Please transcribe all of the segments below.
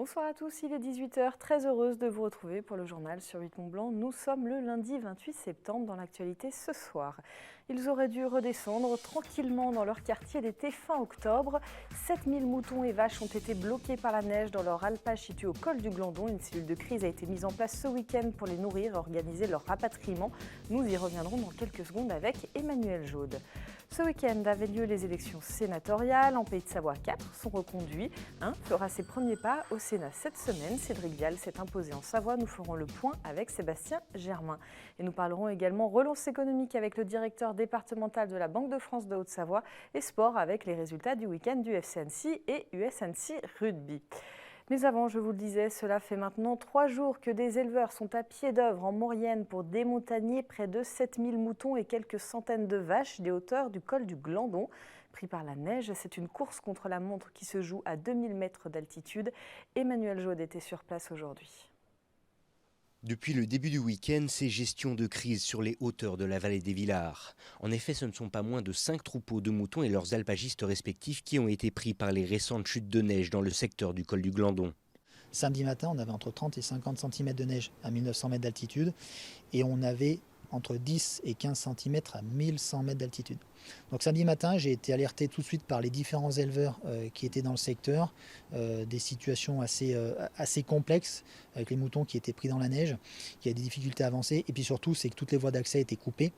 Bonsoir à tous, il est 18h, très heureuse de vous retrouver pour le journal sur 8 Mont Blanc. Nous sommes le lundi 28 septembre dans l'actualité ce soir. Ils auraient dû redescendre tranquillement dans leur quartier d'été fin octobre. 7000 moutons et vaches ont été bloqués par la neige dans leur alpage situé au col du Glandon. Une cellule de crise a été mise en place ce week-end pour les nourrir et organiser leur rapatriement. Nous y reviendrons dans quelques secondes avec Emmanuel Jaude. Ce week-end avaient lieu les élections sénatoriales. En Pays de Savoie, 4 sont reconduits. Un fera ses premiers pas au Sénat cette semaine. Cédric Vial s'est imposé en Savoie. Nous ferons le point avec Sébastien Germain. Et nous parlerons également relance économique avec le directeur départemental de la Banque de France de Haute-Savoie et sport avec les résultats du week-end du FC Annecy et US Annecy Rugby. Mais avant, je vous le disais, cela fait maintenant 3 jours que des éleveurs sont à pied d'œuvre en Maurienne pour démontagner près de 7000 moutons et quelques centaines de vaches des hauteurs du col du Glandon. Pris par la neige, c'est une course contre la montre qui se joue à 2000 mètres d'altitude. Emmanuel Jaude était sur place aujourd'hui. Depuis le début du week-end, c'est gestion de crise sur les hauteurs de la vallée des Villars. En effet, ce ne sont pas moins de 5 troupeaux de moutons et leurs alpagistes respectifs qui ont été pris par les récentes chutes de neige dans le secteur du col du Glandon. Samedi matin, on avait entre 30 et 50 cm de neige à 1900 mètres d'altitude et on avait entre 10 et 15 cm à 1100 mètres d'altitude. Donc samedi matin, j'ai été alerté tout de suite par les différents éleveurs qui étaient dans le secteur, des situations assez complexes avec les moutons qui étaient pris dans la neige, qui avaient des difficultés à avancer et puis surtout c'est que toutes les voies d'accès étaient coupées.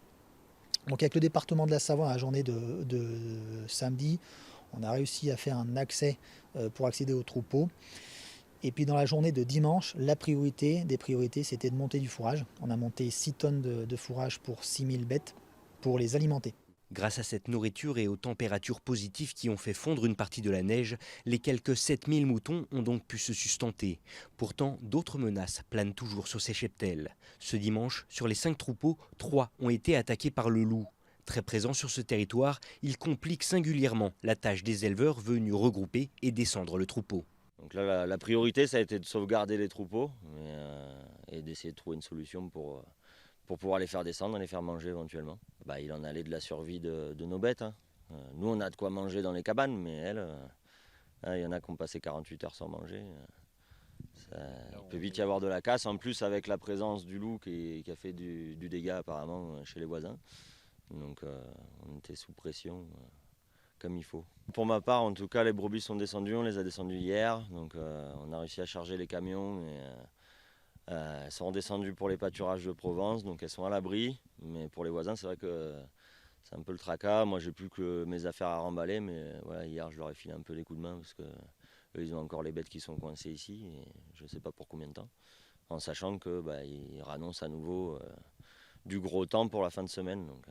Donc avec le département de la Savoie, à la journée de samedi, on a réussi à faire un accès pour accéder aux troupeaux. Et puis dans la journée de dimanche, la priorité des priorités, c'était de monter du fourrage. On a monté 6 tonnes de fourrage pour 6000 bêtes pour les alimenter. Grâce à cette nourriture et aux températures positives qui ont fait fondre une partie de la neige, les quelques 7000 moutons ont donc pu se sustenter. Pourtant, d'autres menaces planent toujours sur ces cheptels. Ce dimanche, sur les 5 troupeaux, 3 ont été attaqués par le loup. Très présent sur ce territoire, il complique singulièrement la tâche des éleveurs venus regrouper et descendre le troupeau. Donc là, la priorité, ça a été de sauvegarder les troupeaux et d'essayer de trouver une solution pour pouvoir les faire descendre et les faire manger éventuellement. Il en allait de la survie de nos bêtes. Nous, on a de quoi manger dans les cabanes, mais elles, il y en a qui ont passé 48 heures sans manger. Il peut vite y avoir de la casse, en plus avec la présence du loup qui a fait du dégât apparemment chez les voisins. Donc on était sous pression. Comme il faut. Pour ma part, en tout cas, les brebis sont descendues, on les a descendues hier, donc on a réussi à charger les camions et elles sont descendues pour les pâturages de Provence, donc elles sont à l'abri, mais pour les voisins, c'est vrai que c'est un peu le tracas. Moi, j'ai plus que mes affaires à remballer, mais voilà, hier, je leur ai filé un peu les coups de main parce que eux, ils ont encore les bêtes qui sont coincées ici, et je ne sais pas pour combien de temps, en sachant que ils annoncent à nouveau du gros temps pour la fin de semaine, donc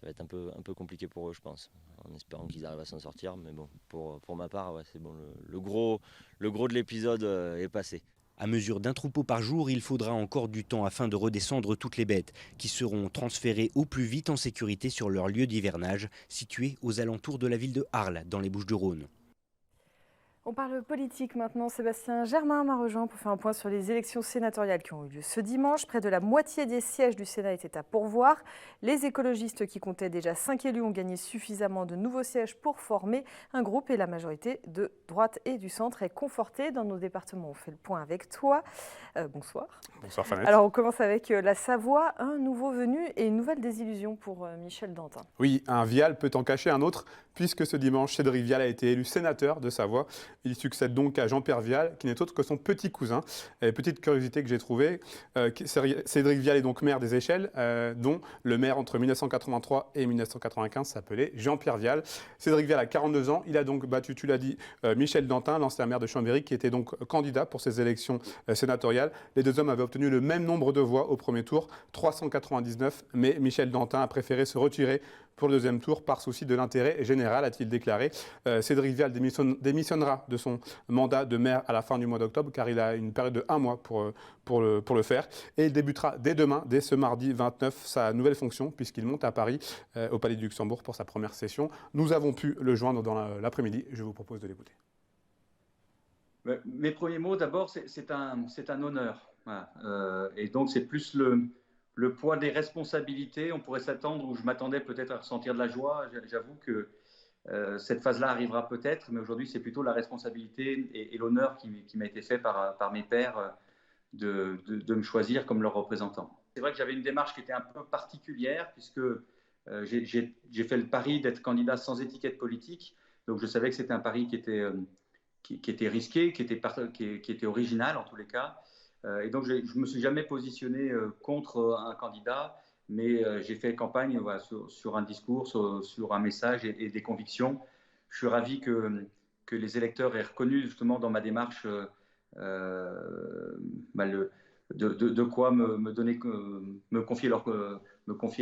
ça va être un peu compliqué pour eux, je pense, en espérant qu'ils arrivent à s'en sortir. Mais bon, pour ma part, ouais, c'est bon, le gros de l'épisode est passé. À mesure d'un troupeau par jour, il faudra encore du temps afin de redescendre toutes les bêtes, qui seront transférées au plus vite en sécurité sur leur lieu d'hivernage, situé aux alentours de la ville de Arles, dans les Bouches-du-Rhône. On parle politique maintenant. Sébastien Germain m'a rejoint pour faire un point sur les élections sénatoriales qui ont eu lieu ce dimanche. Près de la moitié des sièges du Sénat étaient à pourvoir. Les écologistes qui comptaient déjà 5 élus ont gagné suffisamment de nouveaux sièges pour former un groupe et la majorité de droite et du centre est confortée. Dans nos départements, on fait le point avec toi. Bonsoir. Bonsoir Fanette. Alors on commence avec la Savoie, un nouveau venu et une nouvelle désillusion pour Michel Dantin. Oui, un Vial peut en cacher un autre, puisque ce dimanche, Cédric Vial a été élu sénateur de Savoie. Il succède donc à Jean-Pierre Vial, qui n'est autre que son petit cousin. Et petite curiosité que j'ai trouvée, Cédric Vial est donc maire des Échelles, dont le maire entre 1983 et 1995 s'appelait Jean-Pierre Vial. Cédric Vial a 42 ans, il a donc battu, tu l'as dit, Michel Dantin, l'ancien maire de Chambéry, qui était donc candidat pour ces élections sénatoriales. Les deux hommes avaient obtenu le même nombre de voix au premier tour, 399, mais Michel Dantin a préféré se retirer pour le deuxième tour par souci de l'intérêt général, a-t-il déclaré. Cédric Vial démissionnera de son mandat de maire à la fin du mois d'octobre, car il a une période de 1 mois pour le faire. Et il débutera dès demain, dès ce mardi 29, sa nouvelle fonction, puisqu'il monte à Paris, au Palais du Luxembourg, pour sa première session. Nous avons pu le joindre dans l'après-midi. Je vous propose de l'écouter. Mes premiers mots, d'abord, c'est un honneur. Voilà. Et donc, c'est plus le poids des responsabilités. On pourrait s'attendre, ou je m'attendais peut-être à ressentir de la joie. J'avoue que Cette phase-là arrivera peut-être, mais aujourd'hui, c'est plutôt la responsabilité et l'honneur qui m'a été fait par mes pairs de me choisir comme leur représentant. C'est vrai que j'avais une démarche qui était un peu particulière, puisque j'ai fait le pari d'être candidat sans étiquette politique. Donc je savais que c'était un pari qui était risqué, qui était original en tous les cas. Et donc je ne me suis jamais positionné contre un candidat, mais j'ai fait campagne sur un discours, sur un message et des convictions. Je suis ravi que les électeurs aient reconnu justement dans ma démarche de quoi me confier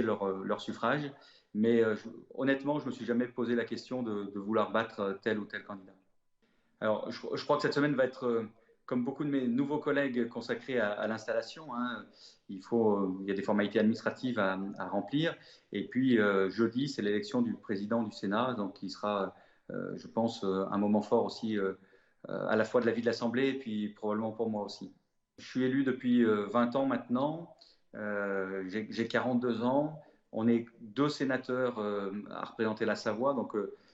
leur suffrage. Mais honnêtement, je ne me suis jamais posé la question de vouloir battre tel ou tel candidat. Alors, je crois que cette semaine va être, comme beaucoup de mes nouveaux collègues, consacrée à l'installation. Hein. Il y a des formalités administratives à remplir. Et puis, jeudi, c'est l'élection du président du Sénat, donc qui sera, je pense, un moment fort aussi, à la fois de la vie de l'Assemblée et puis probablement pour moi aussi. Je suis élu depuis 20 ans maintenant. J'ai 42 ans. On est 2 sénateurs à représenter la Savoie. Donc,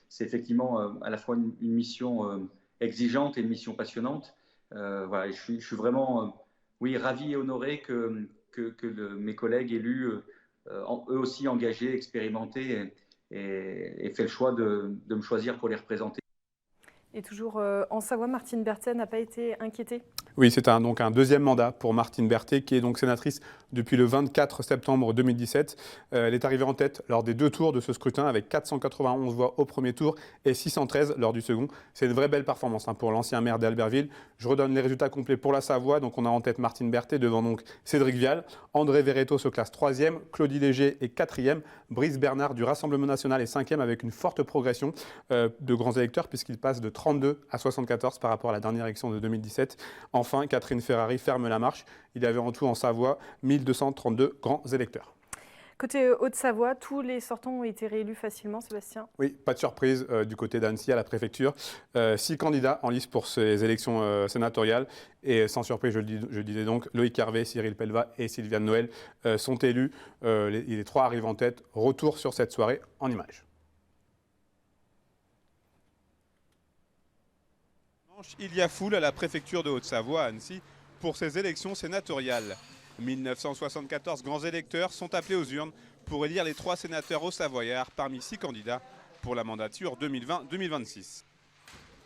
c'est effectivement à la fois une mission exigeante et une mission passionnante. Voilà, je suis vraiment ravi et honoré que mes collègues élus, eux aussi engagés, expérimentés, aient fait le choix de me choisir pour les représenter. Et toujours en Savoie, Martine Berthet n'a pas été inquiétée? Oui, c'est donc un deuxième mandat pour Martine Berthet, qui est donc sénatrice depuis le 24 septembre 2017. Elle est arrivée en tête lors des 2 tours de ce scrutin avec 491 voix au premier tour et 613 lors du second. C'est une vraie belle performance pour l'ancien maire d'Albertville. Je redonne les résultats complets pour la Savoie. Donc on a en tête Martine Berthet devant donc Cédric Vial. André Verretto se classe 3e, Claudie Léger est 4e, Brice Bernard du Rassemblement national est 5e avec une forte progression de grands électeurs puisqu'il passe de 32 à 74 par rapport à la dernière élection de 2017. Enfin, Catherine Ferrari ferme la marche. Il y avait en tout en Savoie 1232 grands électeurs. Côté Haute-Savoie, tous les sortants ont été réélus facilement, Sébastien? Oui, pas de surprise du côté d'Annecy à la préfecture. 6 candidats en lice pour ces élections sénatoriales. Et sans surprise, je disais donc, Loïc Hervé, Cyril Pellevat et Sylviane Noël sont élus. Les 3 arrivent en tête. Retour sur cette soirée en images. Il y a foule à la préfecture de Haute-Savoie à Annecy pour ces élections sénatoriales. 1974 grands électeurs sont appelés aux urnes pour élire les 3 sénateurs haut-savoyards parmi 6 candidats pour la mandature 2020-2026.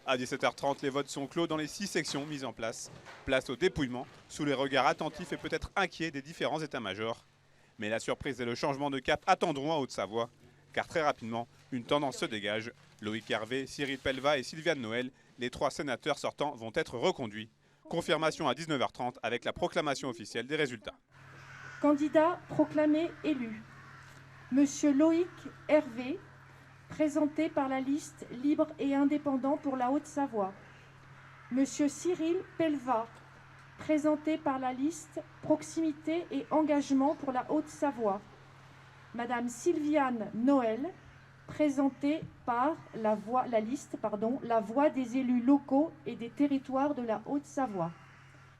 À 17h30, les votes sont clos dans les 6 sections mises en place. Place au dépouillement, sous les regards attentifs et peut-être inquiets des différents états-majors. Mais la surprise et le changement de cap attendront à Haute-Savoie, car très rapidement, une tendance se dégage. Loïc Hervé, Cyril Pellevat et Sylviane Noël, les 3 sénateurs sortants, vont être reconduits. Confirmation à 19h30 avec la proclamation officielle des résultats. Candidat proclamé élu. Monsieur Loïc Hervé, présenté par la liste Libre et Indépendant pour la Haute-Savoie. Monsieur Cyril Pellevat, présenté par la liste Proximité et Engagement pour la Haute-Savoie. Madame Sylviane Noël, présentée par la Voix des élus locaux et des territoires de la Haute-Savoie.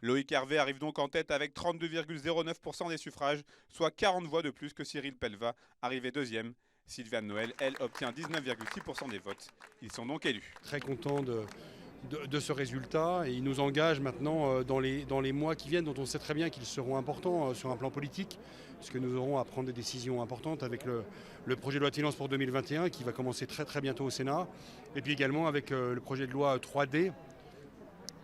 Loïc Hervé arrive donc en tête avec 32,09% des suffrages, soit 40 voix de plus que Cyril Pellevat, arrivé 2e. Sylviane Noël, elle, obtient 19,6% des votes. Ils sont donc élus. Très content de ce résultat et il nous engage maintenant dans les mois qui viennent, dont on sait très bien qu'ils seront importants sur un plan politique, puisque nous aurons à prendre des décisions importantes avec le projet de loi de finances pour 2021 qui va commencer très très bientôt au Sénat, et puis également avec le projet de loi 3D,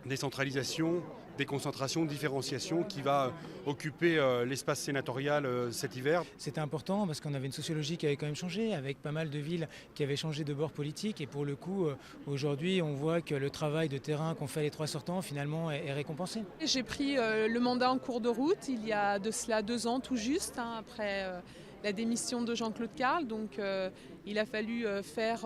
décentralisation, déconcentration, différenciation, qui va occuper l'espace sénatorial cet hiver. C'était important parce qu'on avait une sociologie qui avait quand même changé, avec pas mal de villes qui avaient changé de bord politique. Et pour le coup, aujourd'hui, on voit que le travail de terrain qu'ont fait les 3 sortants, finalement, est récompensé. J'ai pris le mandat en cours de route, il y a de cela 2 ans tout juste, après la démission de Jean-Claude Carle. Donc il a fallu faire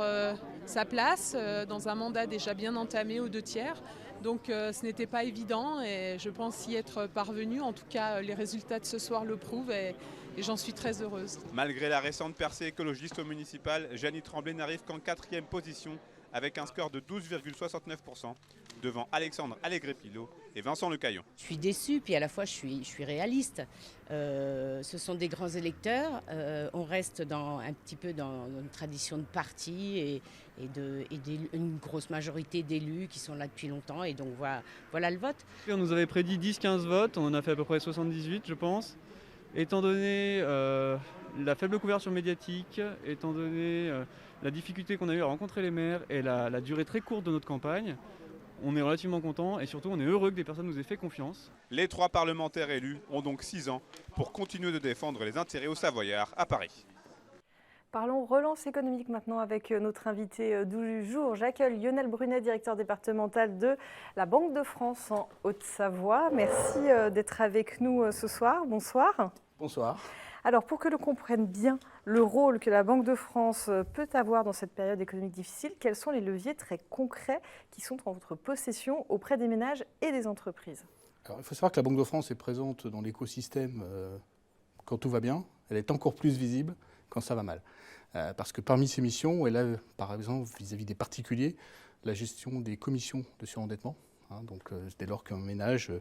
sa place dans un mandat déjà bien entamé aux 2 tiers. Donc ce n'était pas évident et je pense y être parvenue. En tout cas, les résultats de ce soir le prouvent et j'en suis très heureuse. Malgré la récente percée écologiste au municipal, Jeannie Tremblay n'arrive qu'en 4e position avec un score de 12,69% devant Alexandre Allègre-Pilot et Vincent Lecaillon. Je suis déçue, puis à la fois je suis réaliste. Ce sont des grands électeurs, on reste un petit peu dans une tradition de parti et une grosse majorité d'élus qui sont là depuis longtemps, et donc voilà le vote. On nous avait prédit 10-15 votes, on en a fait à peu près 78 je pense. Étant donné la faible couverture médiatique, étant donné la difficulté qu'on a eu à rencontrer les maires et la durée très courte de notre campagne, on est relativement content et surtout on est heureux que des personnes nous aient fait confiance. Les 3 parlementaires élus ont donc 6 ans pour continuer de défendre les intérêts aux Savoyards à Paris. Parlons relance économique maintenant avec notre invité du jour. J'accueille Lionel Brunet, directeur départemental de la Banque de France en Haute-Savoie. Merci d'être avec nous ce soir. Bonsoir. Bonsoir. Alors, pour que l'on comprenne bien le rôle que la Banque de France peut avoir dans cette période économique difficile, quels sont les leviers très concrets qui sont en votre possession auprès des ménages et des entreprises? Alors, il faut savoir que la Banque de France est présente dans l'écosystème quand tout va bien. Elle est encore plus visible quand ça va mal. Parce que parmi ses missions, elle a, par exemple, vis-à-vis des particuliers, la gestion des commissions de surendettement. Donc, dès lors qu'un ménage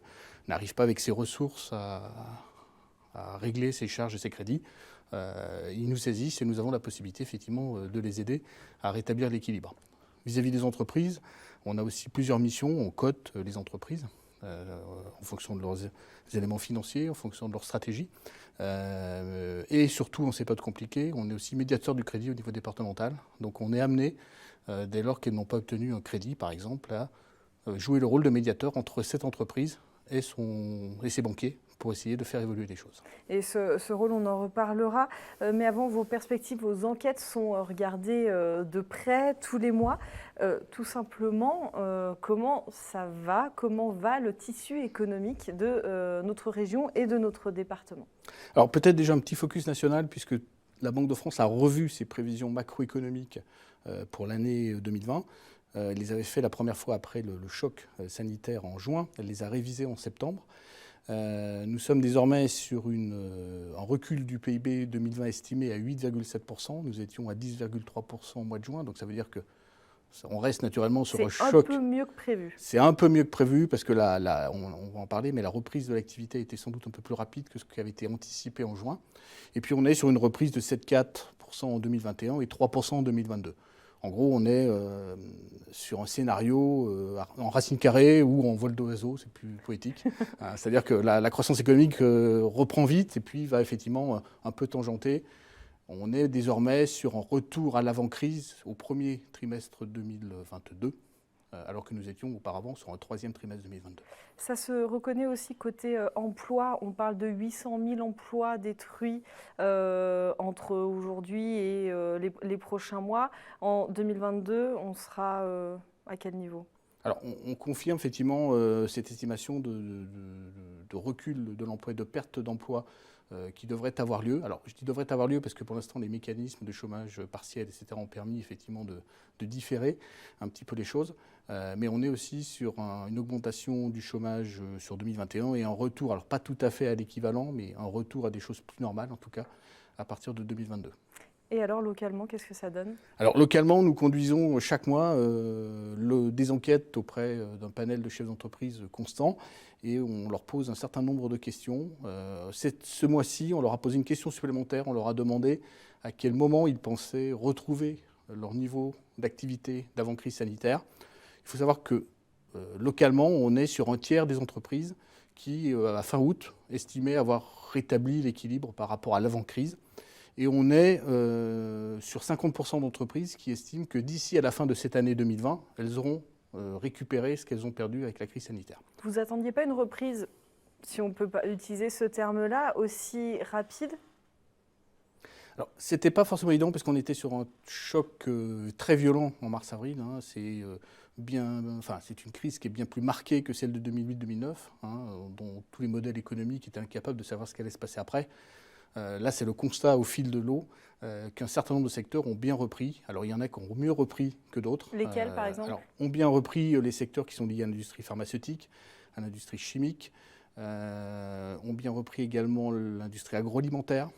n'arrive pas avec ses ressources à régler ses charges et ses crédits, ils nous saisissent et nous avons la possibilité effectivement de les aider à rétablir l'équilibre. Vis-à-vis des entreprises, on a aussi plusieurs missions, on cote les entreprises en fonction de leurs éléments financiers, en fonction de leur stratégie. Et surtout, en ces périodes compliquées, on est aussi médiateur du crédit au niveau départemental. Donc on est amené, dès lors qu'elles n'ont pas obtenu un crédit, par exemple, à jouer le rôle de médiateur entre cette entreprise et ses banquiers pour essayer de faire évoluer les choses. Et ce rôle, on en reparlera. Mais avant, vos perspectives, vos enquêtes sont regardées de près tous les mois. Tout simplement, comment va le tissu économique de notre région et de notre département? Alors peut-être déjà un petit focus national, puisque la Banque de France a revu ses prévisions macroéconomiques pour l'année 2020. Elle les avait fait la première fois après le choc sanitaire en juin. Elle les a révisées en septembre. Nous sommes désormais sur un recul du PIB 2020 estimé à 8,7%. Nous étions à 10,3% au mois de juin. Donc ça veut dire qu'on reste naturellement sur un choc. C'est un peu mieux que prévu. C'est un peu mieux que prévu parce que on va en parler, mais la reprise de l'activité était sans doute un peu plus rapide que ce qui avait été anticipé en juin. Et puis on est sur une reprise de 7,4% en 2021 et 3% en 2022. En gros, on est sur un scénario en racine carrée ou en vol d'oiseau, c'est plus poétique. C'est-à-dire que la croissance économique reprend vite et puis va effectivement un peu tangenter. On est désormais sur un retour à l'avant-crise au premier trimestre 2022, alors que nous étions auparavant sur un troisième trimestre 2022. Ça se reconnaît aussi côté emploi. On parle de 800 000 emplois détruits entre aujourd'hui et les prochains mois. En 2022, on sera à quel niveau? Alors, on confirme effectivement cette estimation de recul de l'emploi et de perte d'emploi qui devrait avoir lieu. Alors, je dis devrait avoir lieu parce que pour l'instant, les mécanismes de chômage partiel, etc., ont permis effectivement de différer un petit peu les choses. Mais on est aussi sur une augmentation du chômage sur 2021 et un retour, alors pas tout à fait à l'équivalent, mais un retour à des choses plus normales, en tout cas, à partir de 2022. Et alors, localement, qu'est-ce que ça donne? Alors, localement, nous conduisons chaque mois des enquêtes auprès d'un panel de chefs d'entreprise constant et on leur pose un certain nombre de questions. Ce mois-ci, on leur a posé une question supplémentaire. On leur a demandé à quel moment ils pensaient retrouver leur niveau d'activité d'avant-crise sanitaire. Il faut savoir que localement, on est sur un tiers des entreprises qui, à fin août, estimaient avoir rétabli l'équilibre par rapport à l'avant-crise. Et on est sur 50% d'entreprises qui estiment que d'ici à la fin de cette année 2020, elles auront récupéré ce qu'elles ont perdu avec la crise sanitaire. Vous n'attendiez pas une reprise, si on peut pas utiliser ce terme-là, aussi rapide? Alors, ce n'était pas forcément évident parce qu'on était sur un choc très violent en mars-avril. C'est une crise qui est bien plus marquée que celle de 2008-2009, dont tous les modèles économiques étaient incapables de savoir ce qui allait se passer après. Là, c'est le constat au fil de l'eau qu'un certain nombre de secteurs ont bien repris. Alors, il y en a qui ont mieux repris que d'autres. Lesquels, par exemple? Ont bien repris les secteurs qui sont liés à l'industrie pharmaceutique, à l'industrie chimique, ont bien repris également l'industrie agroalimentaire,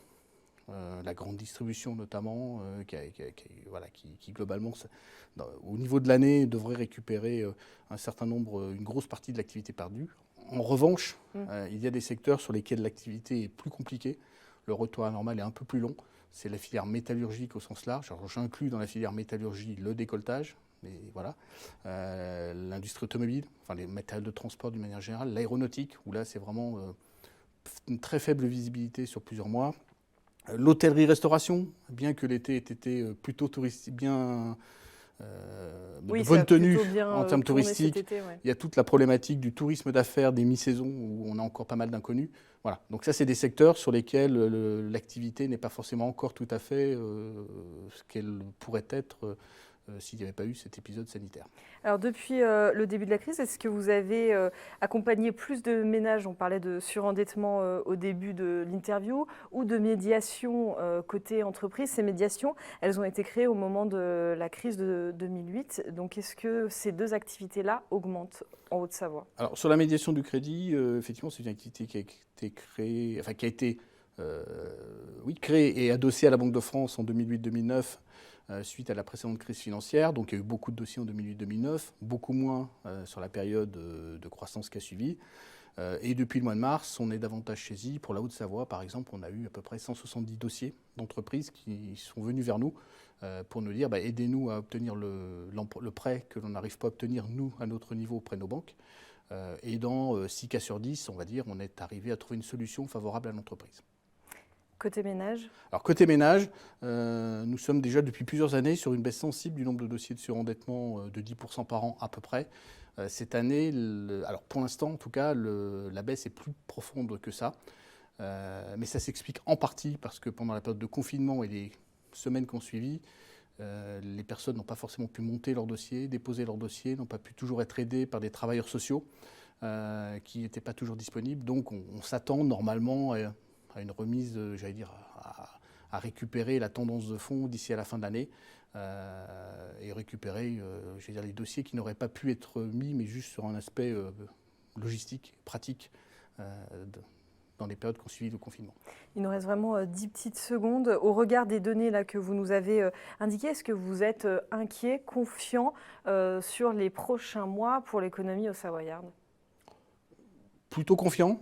la grande distribution notamment, qui globalement, au niveau de l'année, devrait récupérer une grosse partie de l'activité perdue. En revanche, il y a des secteurs sur lesquels l'activité est plus compliquée. Le retour à la normale est un peu plus long. C'est la filière métallurgique au sens large. Alors, j'inclus dans la filière métallurgie le décolletage, mais voilà, l'industrie automobile, les matériels de transport d'une manière générale, l'aéronautique, où là c'est vraiment une très faible visibilité sur plusieurs mois. L'hôtellerie-restauration, bien que l'été ait été plutôt touristique, de bonne tenue en termes touristiques, il y a toute la problématique du tourisme d'affaires, des mi-saisons, où on a encore pas mal d'inconnus. Voilà. Donc ça, c'est des secteurs sur lesquels l'activité n'est pas forcément encore tout à fait ce qu'elle pourrait être s'il n'y avait pas eu cet épisode sanitaire. Alors depuis le début de la crise, est-ce que vous avez accompagné plus de ménages, on parlait de surendettement au début de l'interview, ou de médiation côté entreprise? Ces médiations, elles ont été créées au moment de la crise de 2008. Donc est-ce que ces deux activités-là augmentent en Haute-Savoie? Alors sur la médiation du crédit, effectivement, c'est une activité qui a été créée, créée et adossée à la Banque de France en 2008-2009. Suite à la précédente crise financière. Donc il y a eu beaucoup de dossiers en 2008-2009, beaucoup moins sur la période de croissance qui a suivi. Et depuis le mois de mars, on est davantage saisi. Pour la Haute-Savoie, par exemple, on a eu à peu près 170 dossiers d'entreprises qui sont venus vers nous pour nous dire aidez-nous à obtenir le prêt que l'on n'arrive pas à obtenir, nous, à notre niveau, auprès de nos banques. Et dans 6 cas sur 10, on va dire, on est arrivé à trouver une solution favorable à l'entreprise. Côté ménage? Alors côté ménage, nous sommes déjà depuis plusieurs années sur une baisse sensible du nombre de dossiers de surendettement de 10% par an à peu près. Cette année, alors pour l'instant en tout cas, la baisse est plus profonde que ça. Mais ça s'explique en partie parce que pendant la période de confinement et les semaines qui ont suivi, les personnes n'ont pas forcément pu monter leur dossier, déposer leur dossier, n'ont pas pu toujours être aidées par des travailleurs sociaux qui n'étaient pas toujours disponibles. Donc on s'attend normalement à une remise, à récupérer la tendance de fond d'ici à la fin de l'année et récupérer les dossiers qui n'auraient pas pu être mis, mais juste sur un aspect logistique, pratique, dans les périodes qui ont suivi le confinement. Il nous reste vraiment 10 petites secondes. Au regard des données là, que vous nous avez indiquées, est-ce que vous êtes inquiet, confiant sur les prochains mois pour l'économie haut-savoyarde? Plutôt confiant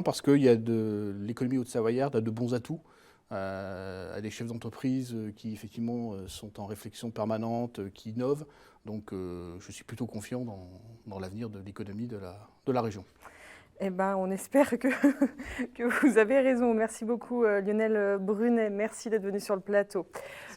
parce que l'économie haute-savoyarde a de bons atouts, à des chefs d'entreprise qui effectivement sont en réflexion permanente, qui innovent. Donc je suis plutôt confiant dans l'avenir de l'économie de la région. Eh ben, on espère que vous avez raison. Merci beaucoup Lionel Brunet, merci d'être venu sur le plateau.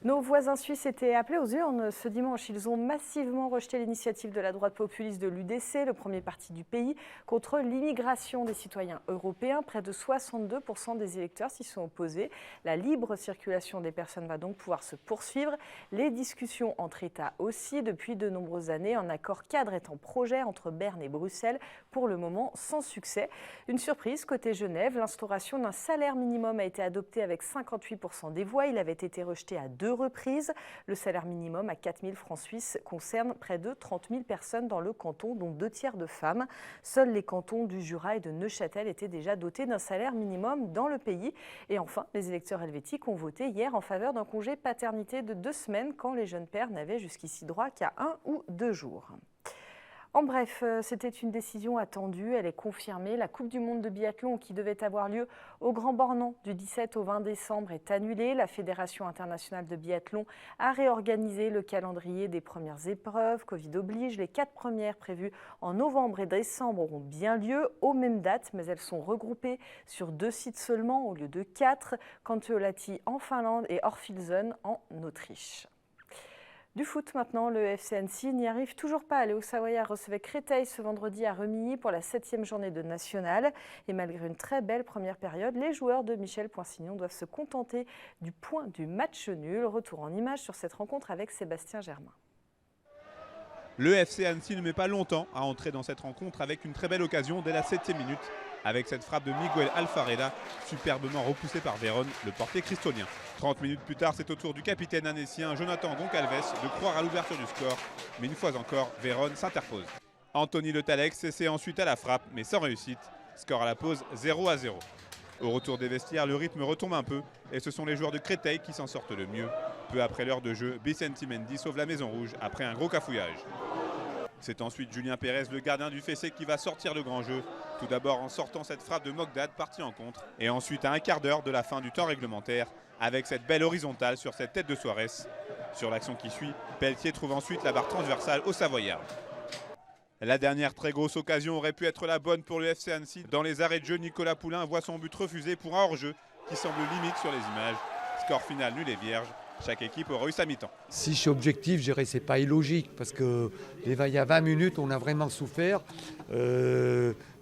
Nos voisins suisses étaient appelés aux urnes ce dimanche. Ils ont massivement rejeté l'initiative de la droite populiste de l'UDC, le premier parti du pays, contre l'immigration des citoyens européens. Près de 62% des électeurs s'y sont opposés. La libre circulation des personnes va donc pouvoir se poursuivre. Les discussions entre États aussi. Depuis de nombreuses années, un accord cadre est en projet entre Berne et Bruxelles, pour le moment sans succès. Une surprise côté Genève, l'instauration d'un salaire minimum a été adoptée avec 58% des voix. Il avait été rejeté à 2 reprises. Le salaire minimum à 4 000 francs suisses concerne près de 30 000 personnes dans le canton, dont 2 tiers de femmes. Seuls les cantons du Jura et de Neuchâtel étaient déjà dotés d'un salaire minimum dans le pays. Et enfin, les électeurs helvétiques ont voté hier en faveur d'un congé paternité de 2 semaines quand les jeunes pères n'avaient jusqu'ici droit qu'à 1 ou 2 jours. En bref, c'était une décision attendue, elle est confirmée. La Coupe du monde de biathlon qui devait avoir lieu au Grand Bornand du 17 au 20 décembre est annulée. La Fédération internationale de biathlon a réorganisé le calendrier des premières épreuves. Covid oblige, les 4 premières prévues en novembre et décembre auront bien lieu aux mêmes dates, mais elles sont regroupées sur 2 sites seulement au lieu de 4, Kontiolahti en Finlande et Orfilsen en Autriche. Du foot maintenant, le FC Annecy n'y arrive toujours pas. Les Hauts-Savoyards recevaient Créteil ce vendredi à Remilly pour la 7e journée de National. Et malgré une très belle première période, les joueurs de Michel Poinsignon doivent se contenter du point du match nul. Retour en images sur cette rencontre avec Sébastien Germain. Le FC Annecy ne met pas longtemps à entrer dans cette rencontre avec une très belle occasion dès la 7e minute. Avec cette frappe de Miguel Alfareda, superbement repoussée par Véron, le portier cristolien. 30 minutes plus tard, c'est au tour du capitaine annécien Jonathan Goncalves de croire à l'ouverture du score. Mais une fois encore, Véron s'interpose. Anthony Le Tallec s'essaie ensuite à la frappe, mais sans réussite. Score à la pause 0-0. Au retour des vestiaires, le rythme retombe un peu et ce sont les joueurs de Créteil qui s'en sortent le mieux. Peu après l'heure de jeu, Vicente Mendy sauve la Maison Rouge après un gros cafouillage. C'est ensuite Julien Pérez, le gardien du Fessé, qui va sortir le grand jeu. Tout d'abord en sortant cette frappe de Mogdad partie en contre. Et ensuite à un quart d'heure de la fin du temps réglementaire avec cette belle horizontale sur cette tête de Suarez. Sur l'action qui suit, Pelletier trouve ensuite la barre transversale au Savoyard. La dernière très grosse occasion aurait pu être la bonne pour le FC Annecy. Dans les arrêts de jeu, Nicolas Poulain voit son but refusé pour un hors-jeu qui semble limite sur les images. Score final nul et vierge. Chaque équipe aura eu sa mi-temps. Si je suis objectif, je dirais que ce n'est pas illogique parce qu'il y a 20 minutes, on a vraiment souffert.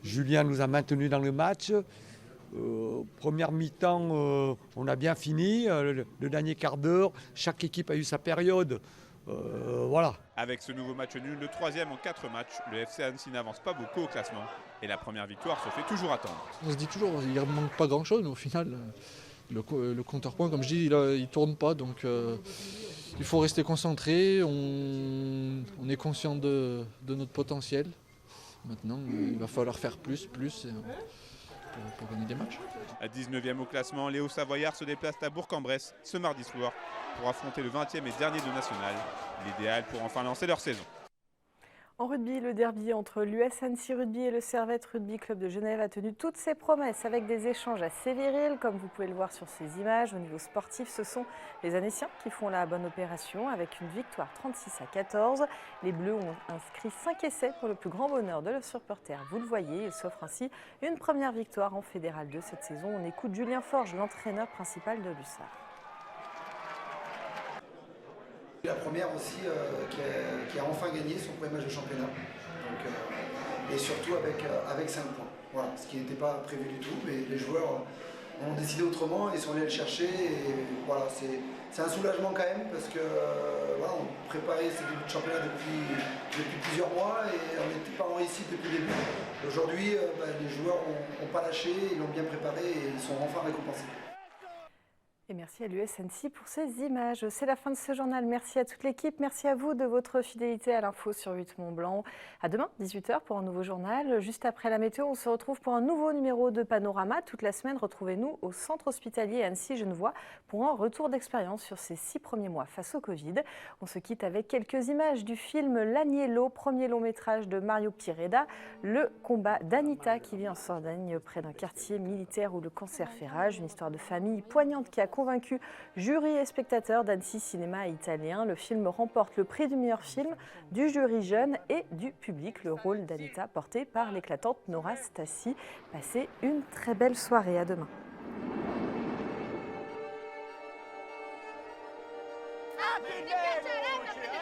Julien nous a maintenus dans le match. Première mi-temps, on a bien fini. Le dernier quart d'heure, chaque équipe a eu sa période. Voilà. Avec ce nouveau match nul, le troisième en 4 matchs, le FC Annecy n'avance pas beaucoup au classement. Et la première victoire se fait toujours attendre. On se dit toujours, il ne manque pas grand-chose, mais au final... Le compteur point, comme je dis, il ne tourne pas, donc il faut rester concentré. On est conscient de notre potentiel. Maintenant, il va falloir faire plus pour gagner des matchs. À 19e au classement, les Hauts-Savoyards se déplacent à Bourg-en-Bresse ce mardi soir pour affronter le 20e et dernier de national. L'idéal pour enfin lancer leur saison. En rugby, le derby entre l'US Annecy Rugby et le Servette Rugby Club de Genève a tenu toutes ses promesses avec des échanges assez virils, comme vous pouvez le voir sur ces images. Au niveau sportif, ce sont les Annéciens qui font la bonne opération avec une victoire 36-14. Les Bleus ont inscrit 5 essais pour le plus grand bonheur de leurs supporters. Vous le voyez, ils s'offrent ainsi une première victoire en Fédéral 2 cette saison. On écoute Julien Forge, l'entraîneur principal de l'USAR. La première aussi qui a enfin gagné son premier match de championnat. Donc, et surtout avec 5 points. Voilà, ce qui n'était pas prévu du tout, mais les joueurs ont décidé autrement et sont allés le chercher. Et voilà, c'est un soulagement quand même parce que voilà, on préparait ce début de championnat depuis plusieurs mois et on n'était pas en réussite depuis le début. Aujourd'hui, les joueurs n'ont pas lâché, ils l'ont bien préparé et ils sont enfin récompensés. Et merci à l'US Annecy pour ces images. C'est la fin de ce journal. Merci à toute l'équipe. Merci à vous de votre fidélité à l'info sur 8 Mont-Blanc. À demain, 18h pour un nouveau journal. Juste après la météo, on se retrouve pour un nouveau numéro de Panorama. Toute la semaine, retrouvez-nous au centre hospitalier Annecy-Genevois pour un retour d'expérience sur ces 6 premiers mois face au Covid. On se quitte avec quelques images du film L'Agnello, premier long métrage de Mario Pireda. Le combat d'Anita qui vit en Sardaigne près d'un quartier militaire où le cancer fait rage. Une histoire de famille poignante qui a convaincu jury et spectateurs d'Annecy Cinéma Italien. Le film remporte le prix du meilleur film du jury jeune et du public. Le rôle d'Anita porté par l'éclatante Nora Stassi. Passez une très belle soirée. À demain. Mi piacerebbe perché